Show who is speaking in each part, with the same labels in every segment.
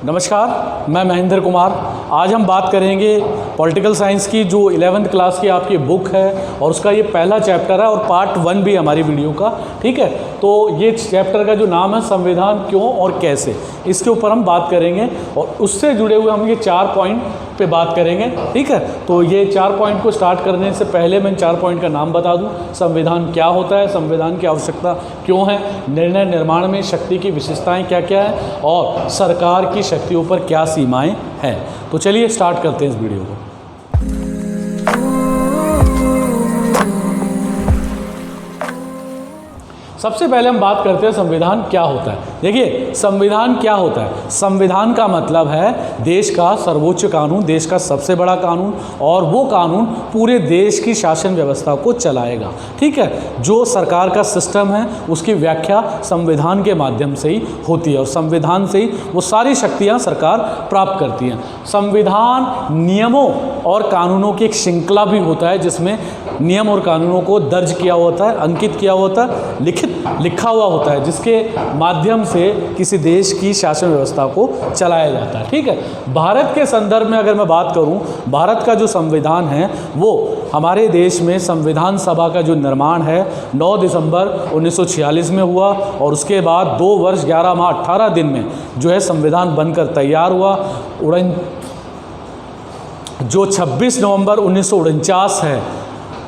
Speaker 1: नमस्कार, मैं महेंद्र कुमार। आज हम बात करेंगे पॉलिटिकल साइंस की जो 11th क्लास की आपकी बुक है और उसका ये पहला चैप्टर है और पार्ट 1 भी हमारी वीडियो का। ठीक है, तो ये चैप्टर का जो नाम है संविधान क्यों और कैसे, इसके ऊपर हम बात करेंगे और उससे जुड़े हुए हम ये 4 पॉइंट पे बात करेंगे। ठीक है, तो ये 4 पॉइंट को स्टार्ट करने से पहले मैं 4 पॉइंट का नाम बता दूं। संविधान क्या होता है, संविधान की आवश्यकता क्यों है, निर्णय निर्माण में शक्ति की विशेषताएं क्या क्या है और सरकार की शक्तियों पर क्या सीमाएं हैं। तो चलिए स्टार्ट करते हैं इस वीडियो को। सबसे पहले हम बात करते हैं संविधान क्या होता है। देखिए, संविधान क्या होता है। संविधान का मतलब है देश का सर्वोच्च कानून, देश का सबसे बड़ा कानून, और वो कानून पूरे देश की शासन व्यवस्था को चलाएगा। ठीक है, जो सरकार का सिस्टम है उसकी व्याख्या संविधान के माध्यम से ही होती है और संविधान से ही वो सारी शक्तियां सरकार प्राप्त करती हैं। संविधान नियमों और कानूनों की एक श्रृंखला भी होता है जिसमें नियम और कानूनों को दर्ज किया होता है, अंकित किया होता है, लिखा हुआ होता है, जिसके माध्यम से किसी देश की शासन व्यवस्था को चलाया जाता है। ठीक है, भारत के संदर्भ में अगर मैं बात करूं, भारत का जो संविधान है वो हमारे देश में संविधान सभा का जो निर्माण है 9 दिसंबर 1946 में हुआ और उसके बाद 2 वर्ष 11 माह 18 दिन में जो है संविधान बनकर तैयार हुआ। जो 26 नवंबर 1949 है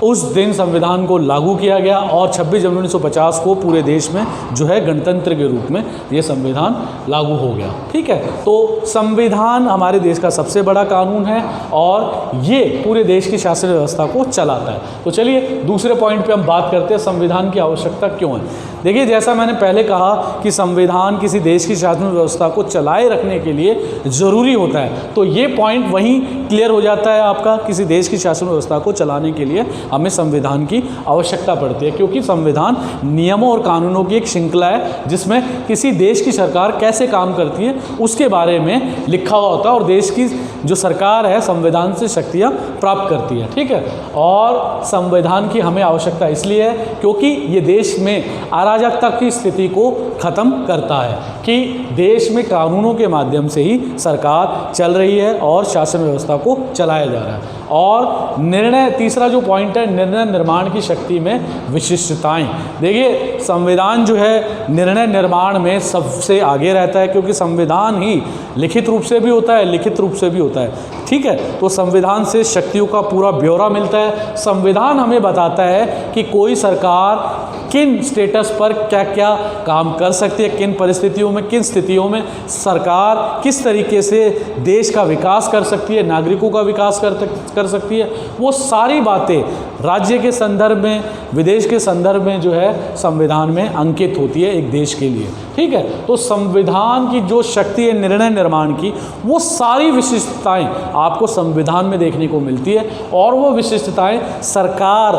Speaker 1: उस दिन संविधान को लागू किया गया और 26 जनवरी 1950 को पूरे देश में जो है गणतंत्र के रूप में ये संविधान लागू हो गया। ठीक है, तो संविधान हमारे देश का सबसे बड़ा कानून है और ये पूरे देश की शासन व्यवस्था को चलाता है। तो चलिए दूसरे पॉइंट पे हम बात करते हैं संविधान की आवश्यकता क्यों है। देखिए, जैसा मैंने पहले कहा कि संविधान किसी देश की शासन व्यवस्था को चलाए रखने के लिए ज़रूरी होता है, तो ये पॉइंट वहीं क्लियर हो जाता है आपका। किसी देश की शासन व्यवस्था को चलाने के लिए हमें संविधान की आवश्यकता पड़ती है, क्योंकि संविधान नियमों और कानूनों की एक श्रृंखला है जिसमें किसी देश की सरकार कैसे काम करती है उसके बारे में लिखा हुआ होता है और देश की जो सरकार है संविधान से शक्तियाँ प्राप्त करती है। ठीक है, और संविधान की हमें आवश्यकता इसलिए है क्योंकि ये देश में अराजकता की स्थिति को ख़त्म करता है कि देश में कानूनों के माध्यम से ही सरकार चल रही है और शासन व्यवस्था को चलाया जा रहा है। और निर्णय, तीसरा जो पॉइंट है, निर्णय निर्माण की शक्ति में विशिष्टताएं। देखिए, संविधान जो है निर्णय निर्माण में सबसे आगे रहता है क्योंकि संविधान ही लिखित रूप से भी होता है, लिखित रूप से भी होता है। ठीक है, तो संविधान से शक्तियों का पूरा ब्यौरा मिलता है। संविधान हमें बताता है कि कोई सरकार किन स्टेटस पर क्या क्या काम कर सकती है, किन परिस्थितियों में, किन स्थितियों में सरकार किस तरीके से देश का विकास कर सकती है, नागरिकों का विकास कर सकती है। वो सारी बातें राज्य के संदर्भ में, विदेश के संदर्भ में जो है संविधान में अंकित होती है एक देश के लिए। ठीक है, तो संविधान की जो शक्ति है निर्णय निर्माण की, वो सारी विशिष्टताएं आपको संविधान में देखने को मिलती है और वो विशिष्टताएं सरकार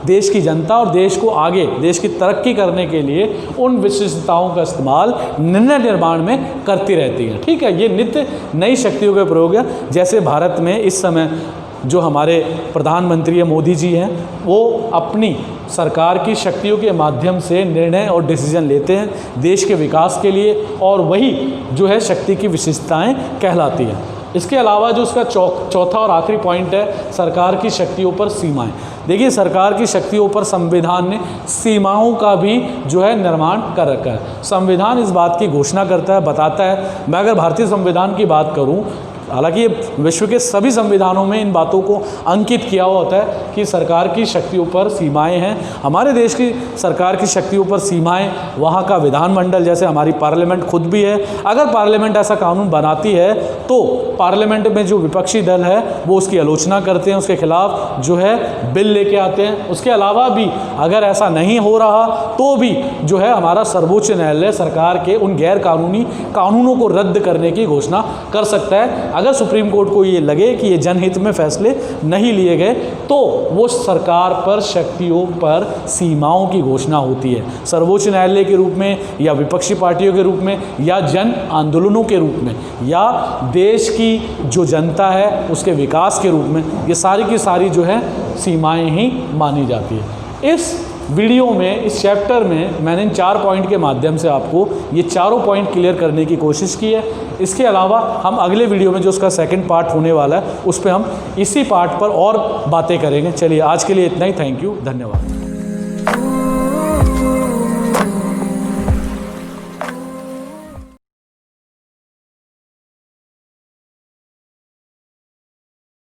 Speaker 1: देश की जनता और देश को आगे, देश की तरक्की करने के लिए उन विशिष्टताओं का इस्तेमाल निर्णय निर्माण में करती रहती है। ठीक है, ये नित्य नई शक्तियों का प्रयोग है। जैसे भारत में इस समय जो हमारे प्रधानमंत्री है मोदी जी हैं, वो अपनी सरकार की शक्तियों के माध्यम से निर्णय और डिसीजन लेते हैं देश के विकास के लिए और वही जो है शक्ति की विशेषताएं कहलाती हैं। इसके अलावा जो उसका चौथा और आखिरी पॉइंट है सरकार की शक्तियों पर सीमाएं। देखिए, सरकार की शक्तियों पर संविधान ने सीमाओं का भी जो है निर्माण कर रखा है। संविधान इस बात की घोषणा करता है, बताता है। मैं अगर भारतीय संविधान की बात करूं, हालांकि विश्व के सभी संविधानों में इन बातों को अंकित किया हुआ होता है कि सरकार की शक्तियों पर सीमाएं हैं। हमारे देश की सरकार की शक्तियों पर सीमाएं वहाँ का विधानमंडल, जैसे हमारी पार्लियामेंट खुद भी है। अगर पार्लियामेंट ऐसा कानून बनाती है तो पार्लियामेंट में जो विपक्षी दल है वो उसकी आलोचना करते हैं, उसके खिलाफ जो है बिल लेके आते हैं। उसके अलावा भी अगर ऐसा नहीं हो रहा तो भी जो है हमारा सर्वोच्च न्यायालय सरकार के उन गैर कानूनी कानूनों को रद्द करने की घोषणा कर सकता है। अगर सुप्रीम कोर्ट को ये लगे कि ये जनहित में फैसले नहीं लिए गए तो वो सरकार पर शक्तियों पर सीमाओं की घोषणा होती है, सर्वोच्च न्यायालय के रूप में या विपक्षी पार्टियों के रूप में या जन आंदोलनों के रूप में या देश की जो जनता है उसके विकास के रूप में। ये सारी की सारी जो है सीमाएं ही मानी जाती है। इस वीडियो में, इस चैप्टर में मैंने इन 4 पॉइंट के माध्यम से आपको ये चारों पॉइंट क्लियर करने की कोशिश की है। इसके अलावा हम अगले वीडियो में जो उसका सेकंड पार्ट होने वाला है उस पर हम इसी पार्ट पर और बातें करेंगे। चलिए आज के लिए इतना ही। थैंक यू, धन्यवाद।